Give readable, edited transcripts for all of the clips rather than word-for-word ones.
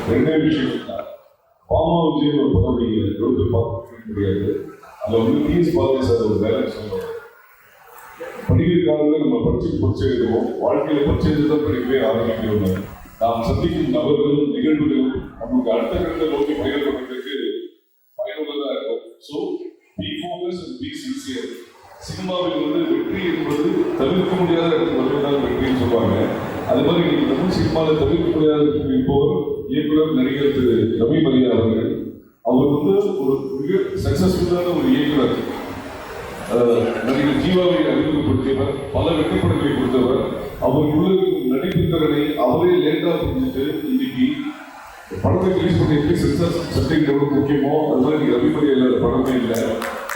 ரெண்டே விஷயம் தான். பாமா விஜய் ஒரு படம் நீங்கள் பார்க்க முடியாது. அதில் வந்து டிஎஸ் பாரதி சார் ஒரு வேலை சொல்லுவாங்க, படிக்கிறதுக்காக நம்ம படிச்சு எழுதுவோம், வாழ்க்கையில் படிச்சு எழுதி தான் படிக்கவே ஆரம்பிக்கிறோம். நாம் சந்திக்கும் நபர்களும் நிகழ்வுகளும் நமக்கு அடுத்த கட்ட நோக்கி பயணப்படுறதுக்கு பயனுள்ளதாக இருக்கும். So B focus and B sincere. சினிமாவில் வந்து வெற்றி என்பது தவிர்க்க முடியாத இடத்துக்கு மட்டும்தான் வெற்றின்னு சொல்லுவாங்க. அது மாதிரி இன்னைக்கு தமிழ் சினிமாவில் தவிர்க்க முடியாத இப்போது இயக்குனர் நடிகர் திரு ரவி மரியா அவர்கள், அவர் வந்து ஒரு மிக சக்சஸ்ஃபுல்லான ஒரு இயக்குனர். நடிகர் ஜீவாவை அறிமுகப்படுத்தியவர், பல வெற்றிப்படங்களை கொடுத்தவர். அவருக்குள்ள நடிப்பு திறனை அவரே லேட்டாக புரிஞ்சுட்டு இன்னைக்கு படத்தை ரிலீஸ் பண்ணி எப்படி சென்சார் சர்டிஃபிகேட் எவ்வளோ முக்கியமோ அது மாதிரி இன்னைக்கு ரவி மரியா படமே இல்லை.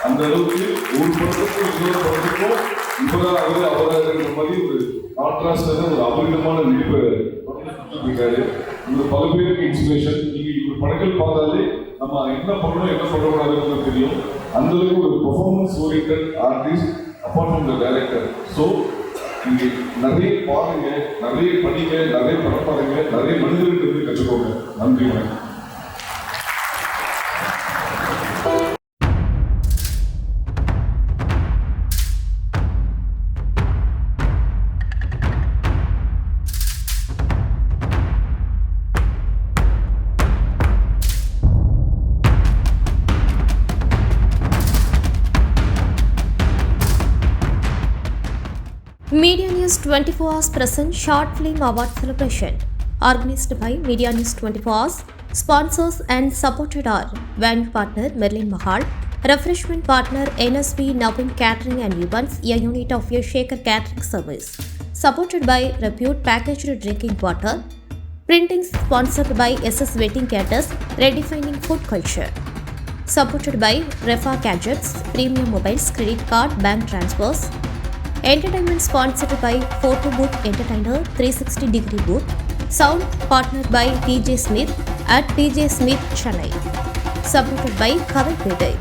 அந்த அளவுக்கு ஒரு படத்துக்கும் இன்னொரு படத்துக்கும் இப்போதான் அவராக மாதிரி ஒரு கான்ட்ராஸ்டான ஒரு அபரிதமான நடிப்பை இருக்காரு. இந்த பல பேருக்கு இன்ஸ்பிரேஷன். நீங்கள் இப்போ படங்கள் பார்த்தாலே நம்ம என்ன பண்ணணும் என்ன பண்ணக்கூடாதுன்னு தெரியும். அந்த அளவுக்கு ஒரு performance oriented artist apart from the director. So இங்கே நிறைய பாருங்க, நிறைய படிங்க, நிறைய படம் பாருங்க, நிறைய மனிதர்கள் கற்றுக்கோங்க. நன்றி, வணக்கம். Media News 24 Hours present Short Film Award Celebration organized by Media News 24 Hours. Sponsors and supported are venue partner Merlin Mahal, refreshment partner NSV Navin Catering and Events, a unit of Shaker Catering Service. Supported by Repute Packaged Drinking Water. Printing sponsored by SS Wedding Caterers, redefining food culture. Supported by Refa Gadgets, Premium Mobiles, Credit Card, Bank Transfers. Entertainment sponsored by Photo Booth Entertainer 360-degree Booth. Sound partnered by TJ Smith at TJ Smith Chennai. Supported by Kavai Pedai.